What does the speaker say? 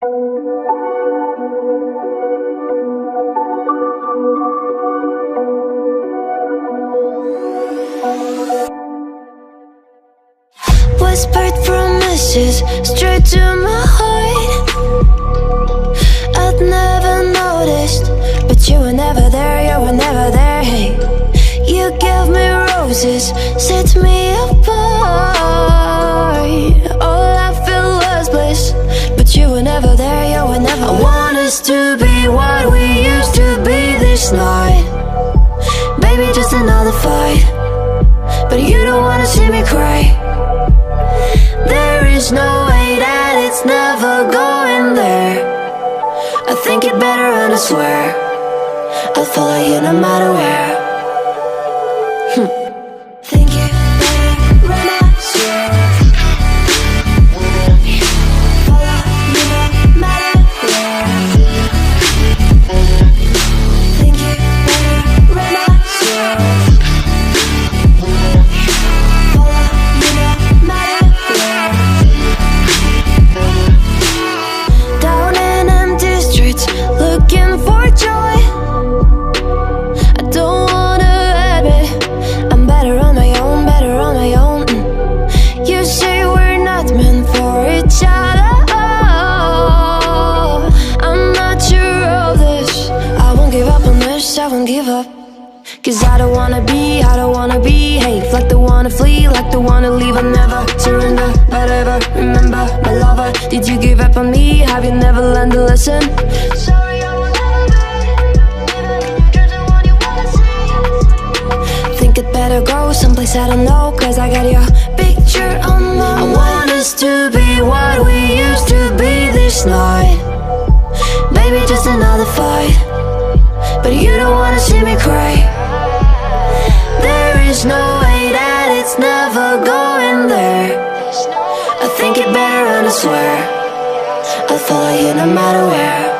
Whispered promises straight to my heart. I'd never noticed, but you were never there, you were never there. Hey, you gave me roses, set me apart. All I felt was bliss, but you were never there, you were never there. I want us to be what we used to be this night. Baby, just another fight, but you don't wanna see me cry. There is no way that it's never going there. I think it better and I swear I'll follow you no matter where. Think it better and I swear follow you no matter where. Think it better and I swear follow you no matter where. Down in empty streets, looking for joy. I don't wanna admit I'm better on my own, better on my own. You say we're not meant for each other. I'm not sure of this. I won't give up on this, I won't give up. Cause I don't wanna be, I don't wanna be. Hey, like the wanna flee, like the wanna leave. I never surrender, but ever remember my lover. Did you give up on me? Have you never learned to listen? Sorry, I will never be. You're the one you wanna see. Think it better go someplace I don't know, cause I got your picture on my mind. I want us to be what we used to be this night. Baby, just another fight, but you don't wanna see me cry. There is no way that it's never going there. I think it better and I swear I'll follow you no matter where.